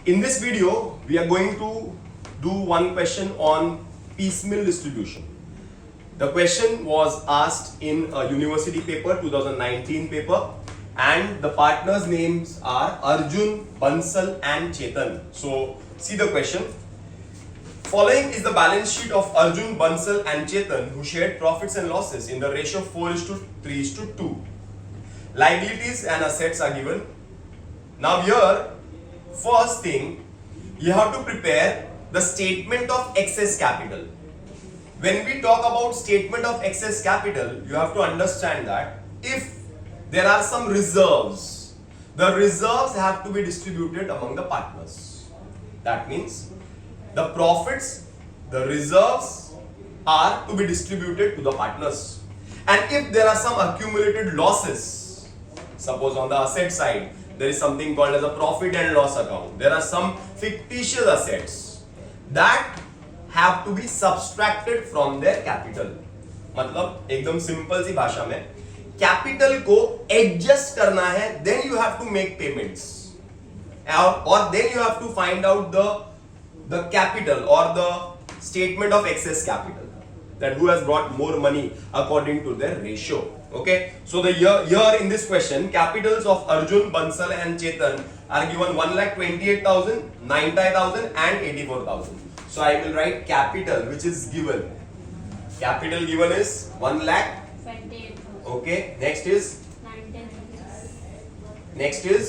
In this video, we are going to do one question on piecemeal distribution. The question was asked in a university paper, 2019 paper, and the partners' names are Arjun, Bansal and Chetan. So, see the question. Following is the balance sheet of Arjun, Bansal and Chetan who shared profits and losses in the ratio 4:3:2. Liabilities and assets are given. Now here, first thing, you have to prepare the statement of excess capital. When we talk about statement of excess capital, you have to understand that if there are some reserves, the reserves have to be distributed among the partners. That means the profits, the reserves are to be distributed to the partners. And if there are some accumulated losses, suppose on the asset side, there is something called as a profit and loss account. There are some fictitious assets that have to be subtracted from their capital. मतलब एकदम simple सी भाषा में capital को adjust करना है, then you have to make payments, or then you have to find out the capital or the statement of excess capital, that who has brought more money according to their ratio. Okay, so the here in this question, capitals of Arjun, Bansal and Chetan are given 1,28,000, 90,000 and 84,000. So I will write capital which is given. Capital given is 1 lakh. 28,000. Okay, next is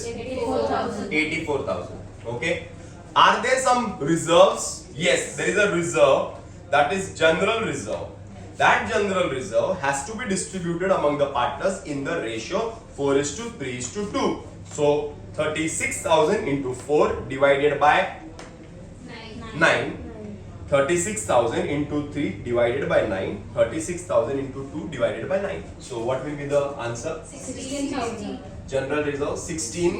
84,000. 84,000. Okay, are there some reserves? Yes, there is a reserve, that is general reserve. That general reserve has to be distributed among the partners in the ratio 4:3:2. So 36,000 into 4 divided by 9. 36,000 into 3 divided by 9. 36,000 into 2 divided by 9. So what will be the answer? 16,000. General reserve 16,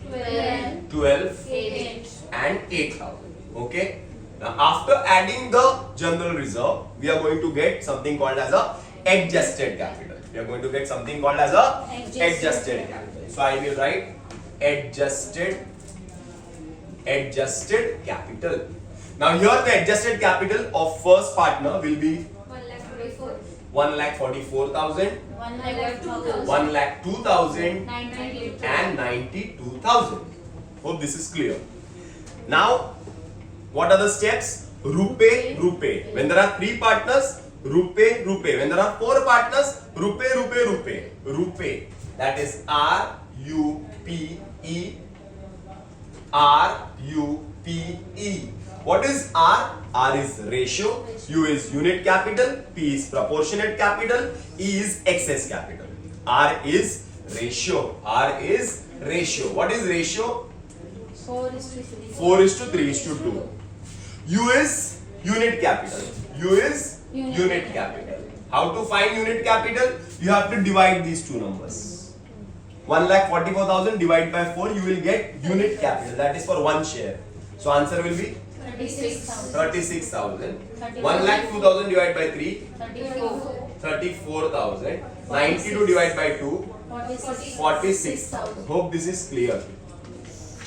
12. 12 8. and 8,000. Okay. Now after adding the general reserve, we are going to get something called as a adjusted capital. We are going to get something called as a adjusted capital. So I will write adjusted capital. Now here the adjusted capital of first partner will be 1,44,000, 1,02,000 and 92,000. Hope this is clear. Now what are the steps? Rupee. When there are 3 partners, rupee. When there are 4 partners, rupee. That is RUPE. What is R? R is ratio, U is unit capital, P is proportionate capital, E is excess capital. R is ratio. What is ratio? 4:3:2. U is unit capital. How to find unit capital? You have to divide these two numbers. 1,44,000 divided by 4, you will get unit capital. That is for one share. So answer will be 36,000. 1,02,000 divided by 3, 34,000. 92 divided by 2, 46,000. Hope this is clear.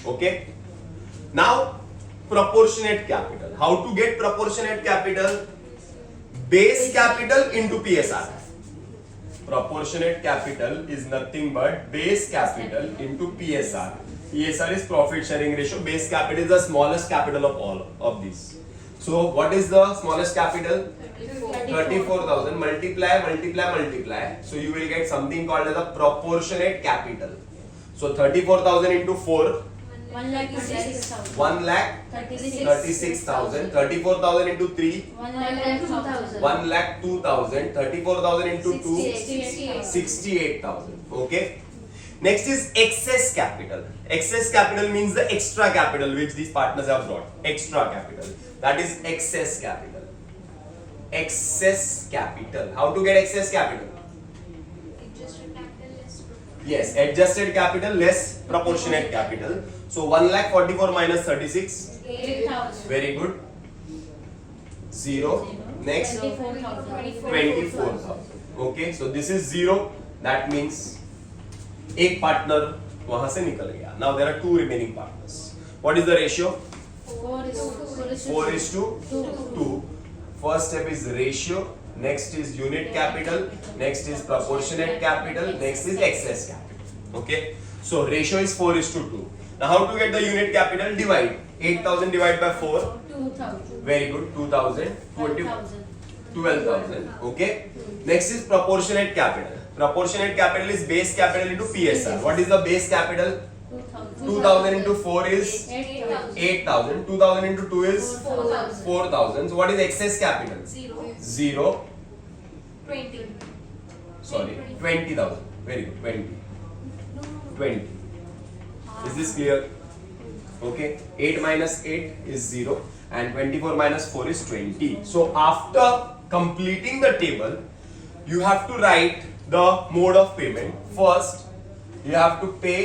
Okay. Now proportionate capital. How to get proportionate capital? Base capital into PSR. Proportionate capital is nothing but base capital into PSR. PSR is profit sharing ratio. Base capital is the smallest capital of all of these. So what is the smallest capital? 34,000. Multiply. So you will get something called as a proportionate capital. So 34,000 into 4, 1,36,000. 34,000 into 3, 1,02,000. 34,000 into 2, 68,000. Okay. Next is excess capital. Excess capital means the extra capital which these partners have brought. Extra capital. That is excess capital. How to get excess capital? Yes, adjusted capital less proportionate capital. So 1,44,000 minus 36. 8,000. Very good. 0. Next 24,000. Okay, so this is 0. That means एक partner वहां से निकल गया. Now there are 2 remaining partners. What is the ratio? 4 is to 4:2. First step is ratio, next is unit capital, next is proportionate capital, next is excess capital. Okay, so ratio is 4:2. Now how to get the unit capital? Divide 8,000 divided by 4. 2,000. Very good. 2,000. 12,000. 12,000. Okay. Next is proportionate capital. Proportionate capital is base capital into PSR. What is the base capital? 2,000 into 4 is 8,000. 8,000. 2,000 into 2 is 4,000. 4,000. So what is excess capital? 0. 20. Sorry, 20,000. Very good. 20. 20. Is this clear? Okay. 8 minus 8 is 0 and 24 minus 4 is 20. So after completing the table, you have to write the mode of payment. First, you have to pay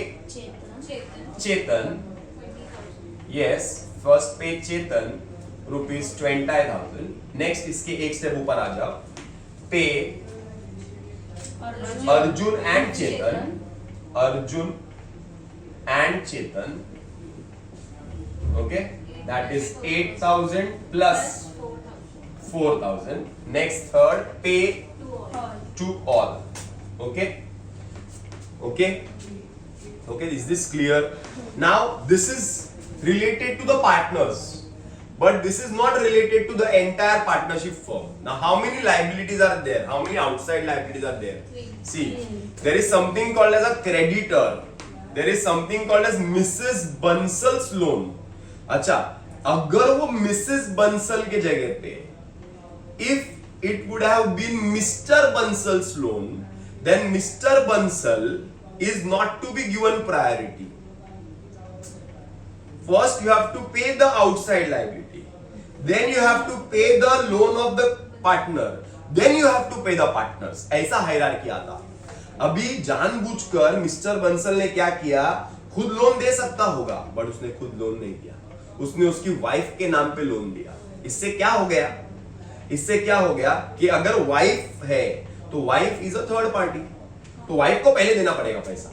Chetan. Yes, first pay Chetan rupees 20,000. Next इसके एक step ऊपर आ जाओ. Pay Arjun and Chetan. Arjun and Chetan. Okay, that is 8,000 plus 4,000. Next third pay to all. Okay. Okay. Okay, is this clear? Now this is related to the partners, but this is not related to the entire partnership firm. Now how many liabilities are there? How many outside liabilities are there? See, there is something called as a creditor. There is something called as Mrs. Bansal's loan. अच्छा, अगर वो Mrs. Bansal के जगह पे, if it would have been Mr. Bansal's loan, then Mr. Bansal is not to be given priority. First you have to pay the outside liability, then you have to pay the loan of the partner, then you have to pay the partners. ऐसा hierarchy आता. अभी जानबूझकर mister Bansal ने क्या किया, खुद loan दे सकता होगा, बट उसने खुद लोन नहीं किया, उसने उसकी वाइफ के नाम पे लोन दिया. इससे क्या हो गया? इससे क्या हो गया कि अगर वाइफ है तो wife is a third party, तो वाइफ को पहले देना पड़ेगा पैसा.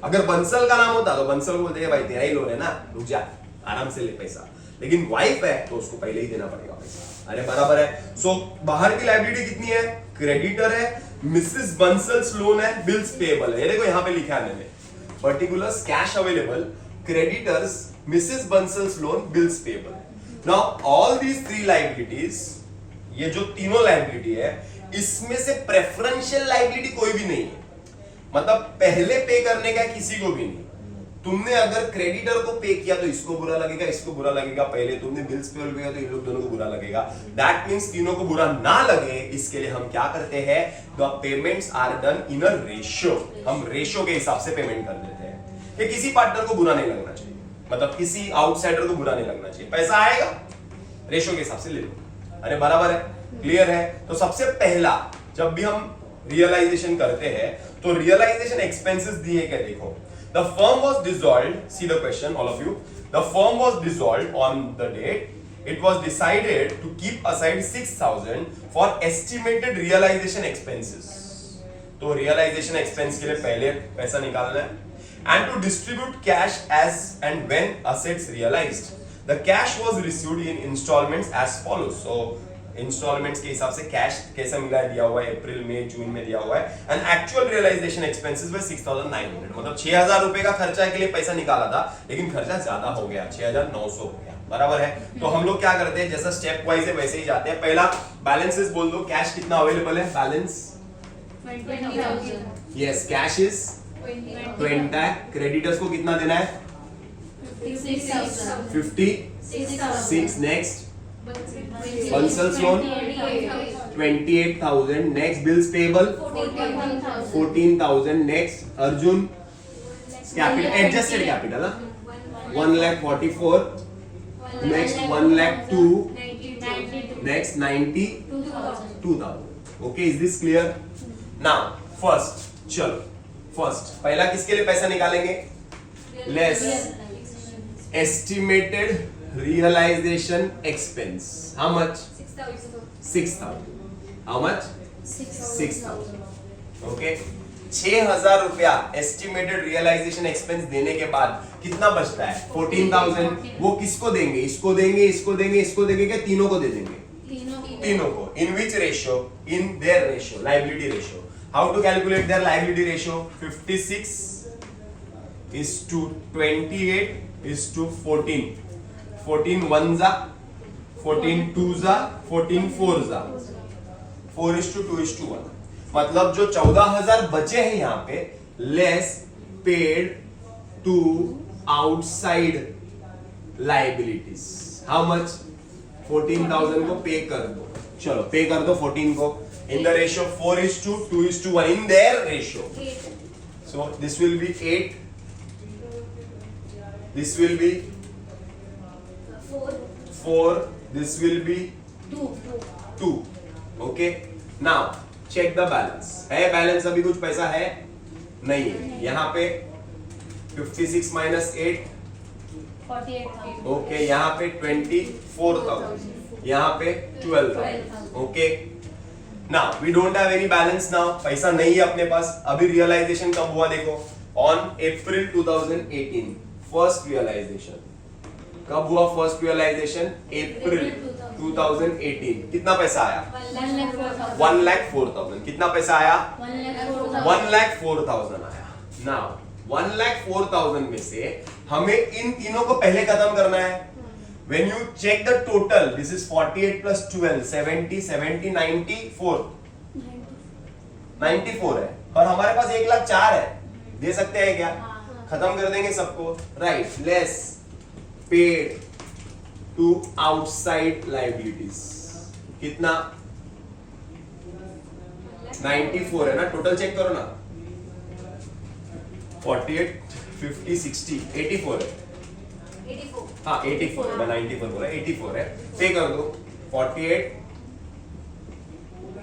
अगर बंसल का नाम होता तो बंसल को बोलते भाई तेरा ही लोन है ना, रुक जा, आराम से ले पैसा. लेकिन वाइफ है तो उसको पहले ही देना पड़ेगा पैसा. अरे बराबर है. सो बाहर की लायबिलिटी कितनी है? क्रेडिटर है, मिसेस बंसल्स लोन है, बिल्स पेएबल है. ये देखो यहाँ पे लिखा है मैंने, particulars cash available, creditors, Mrs Bansal's loan, bills payable. Now all these three liabilities, ये जो तीनों लायबिलिटी है, इसमें से प्रेफरेंशियल लायबिलिटी कोई भी नहीं है. मतलब पहले पे करने का किसी को भी नहीं. तुमने अगर क्रेडिटर को पे किया तो इसको बुरा लगेगा, इसको बुरा लगेगा. पहले तुमने बिल्स पे किया तो इन लोग दोनों को बुरा लगेगा. दैट मींस तीनों को बुरा ना लगे, इसके लिए हम क्या करते हैं, the payments are done in a ratio. हम रेशियो के हिसाब से पेमेंट कर देते हैं कि किसी पार्टनर को बुरा नहीं लगना चाहिए, मतलब किसी आउटसाइडर को बुरा नहीं लगना चाहिए. पैसा आएगा, रेशियो के हिसाब से ले लो. अरे बराबर है, क्लियर है. तो सबसे पहला जब भी हम रियलाइजेशन करते हैं तो रियलाइजेशन एक्सपेंसेस दिए क्या, देखो. The firm was dissolved. See the question, all of you. The firm was dissolved on the date. It was decided to keep aside 6,000 for estimated realization expenses. तो realization expense के लिए पहले पैसा निकालना है. And to distribute cash as and when assets realized. The cash was received in installments as follows. So installments के हिसाब से कैश कैसे मिला है, दिया हुआ है अप्रैल में जून में दिया हुआ है. एंड एक्चुअल रियलाइजेशन एक्सपेंसेस वे 6,900, मतलब 6,000 रुपए का खर्चा के लिए पैसा निकाला था, लेकिन खर्चा ज्यादा हो गया, 6,900 हो गया. बराबर है. तो हम लोग क्या करते हैं, जैसा स्टेप वाइज है वैसे ही जाते हैं. पहला बैलेंसेस बोल दो. कैश कितना अवेलेबल है? Balance 20,000. Yes, cash is 20. Creditors को कितना देना है? 6,000. 56. Next Bansal's loan 28,000. Next bills payable 14,000. Next Arjun capital, adjusted capital, 1,44,000. Next 1,02,000. Next 92,000. Okay, is this clear? Now first, चलो first पहला किसके लिए पैसा निकालेंगे? Less estimated realization expense. How much? 6,000. How much? 6,000. Okay. 6,000 रुपया एस्टिमेटेड रियलाइजेशन एक्सपेंस देने के बाद कितना बचता है 14,000। वो किसको देंगे? इसको देंगे, इसको देंगे, इसको देंगे, क्या तीनों को दे देंगे? तीनों को। In which ratio? In their ratio, liability ratio. How to calculate their liability ratio? 56 is to 28 is to 14. 14 1 जा, 14 2 जा, 14 4 जा, 4 is to 2 is to 1। मतलब जो 14,000 बचे हैं यहाँ पे, less paid to outside liabilities. How much? 14,000 को पे कर दो। चलो पे कर दो 14 को। In the ratio 4 is to 2 is to 1 in their ratio. So this will be 8. This will be 4. This will be 2. Okay. Now check the balance. है बैलेंस? अभी कुछ पैसा है नहीं है। यहाँ पे 56 minus 8, 48,000। ओके। यहाँ पे 24,000, यहाँ पे 12,000, okay. Now we don't have any balance now, पैसा नहीं है अपने पास। अभी रियलाइजेशन कब हुआ देखो, ऑन अप्रैल 2018 फर्स्ट रियलाइजेशन। कब हुआ फर्स्ट रियलाइजेशन? अप्रैल 2018। कितना पैसा आया? 1,04,000। कितना पैसा आया? 1,04,000 आया। नाउ 1,04,000 में से हमें इन तीनों को पहले खत्म करना है। When you check the total, this is 48 plus 12, 70, 70, 94, 94 है, और हमारे पास 1,04,000 है। दे सकते हैं क्या? खत्म कर देंगे सबको। Right, less paid to outside liabilities. कितना? 94 है ना, टोटल चेक करो ना। 48, 50, 60, 84 है। हाँ 84 है, मैं 94 बोला, 84 है। पे कर दो 48,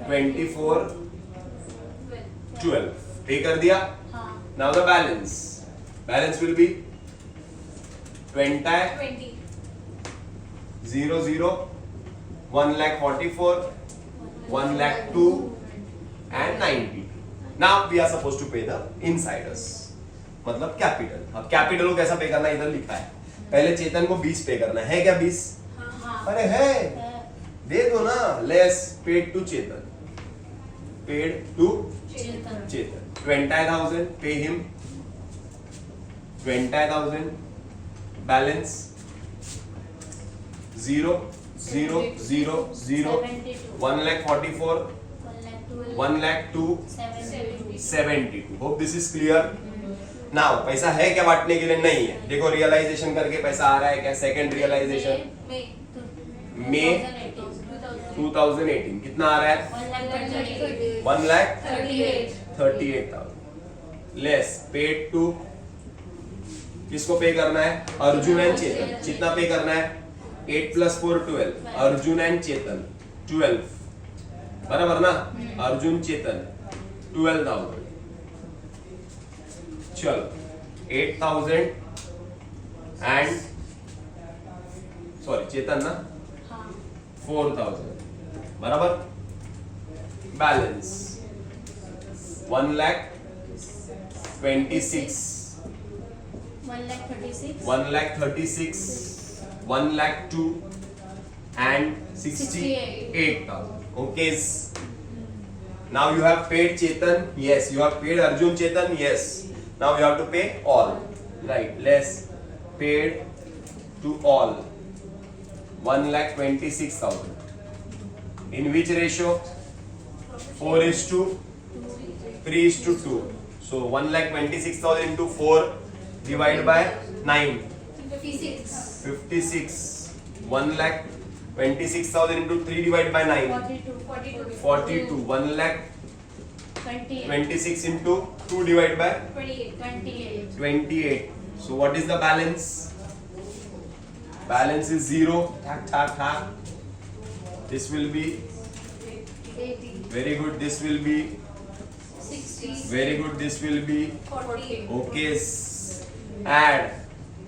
24, 12। पे कर दिया। Now the balance will be 20, 0, 0, 1,44,000, 1,02,000 and 90। Now we are supposed to pay the insiders, मतलब कैपिटल। अब कैपिटल को कैसा पे करना है इधर लिखा है। पहले चेतन को 20 पे करना है क्या? 20? अरे है, दे दो ना। Less paid to Chetan, paid to Chetan 20,000, pay him 20,000। Balance 0, 0, 0, 0, 1,44,000, 1,02,000, 72। Hope this is clear. Now पैसा है क्या बांटने के लिए? नहीं है। देखो रियलाइजेशन करके पैसा आ रहा है क्या? सेकंड रियलाइजेशन मई 2018 कितना आ रहा है? 1,38,000। लेस पेड टू, किसको पे करना है? अर्जुन एंड चेतन। कितना पे करना है? 8 plus 4, 12। अर्जुन एंड चेतन 12, बराबर ना? अर्जुन चेतन 12,000। चलो 8,000 एंड सॉरी चेतन ना 4,000, बराबर। Balance 1,26,000, 1,36,000, 1,02,000 and 68,000. Okay. Now you have paid Chetan. Yes. You have paid Arjun Chetan. Yes. Now you have to pay all. Right. Less paid to all. 1,26,000. In which ratio? 4 is to 3 is to 2. So 1,26,000 into 4 divided by 9. 56. 1,26,000 into 3 divided by 9. 42. 1,26,000 into 2 divided by 28. So what is the balance? Balance is 0. This will be 80. very good. This will be 60. very good. This will be 48. okay. Add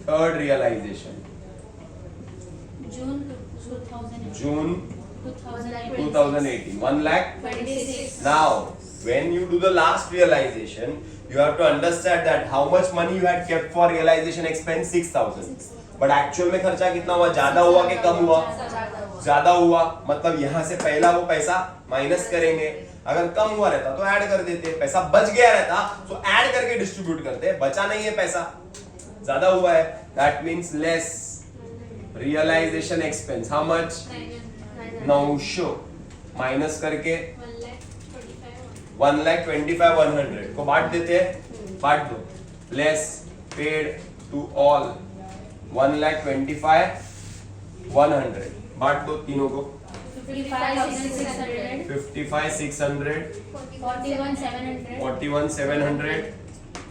third realization. June 2018. June 2018. 2018. 1 lakh. 26. Now when you do the last realization, you have to understand that how much money you had kept for realization expense 6,000. But actual में खर्चा कितना हुआ? ज्यादा हुआ कि कम हुआ? ज्यादा हुआ, मतलब यहाँ से पहला वो पैसा माइनस करेंगे. अगर कम हुआ रहता तो ऐड कर देते. पैसा बच गया रहता तो ऐड करके डिस्ट्रीब्यूट करते. बचा नहीं है पैसा, ज्यादा हुआ है. That means less realization expense. How much? 900 minus करके 1,25,100 को बांट देते हैं. बांट दो. लेस पेड टू ऑल 1,25,100 बांट दो तीनों को. 55,600, 55,600, 41,700, 41,700,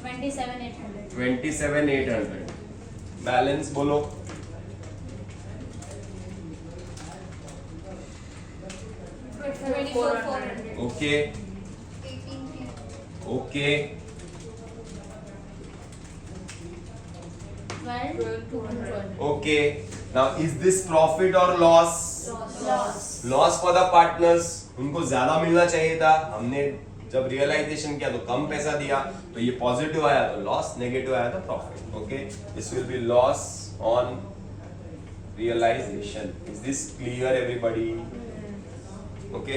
27,800. 27,800. बैलेंस बोलो. 24,400. Okay okay 12,200. Okay. Now is this profit और loss? Loss. Loss for the partners. उनको ज्यादा मिलना चाहिए था. हमने जब रियलाइजेशन किया तो कम पैसा दिया, तो ये पॉजिटिव आया तो लॉस, नेगेटिव आया तो profit. Okay, this will be loss on realisation. Is this clear everybody? Okay.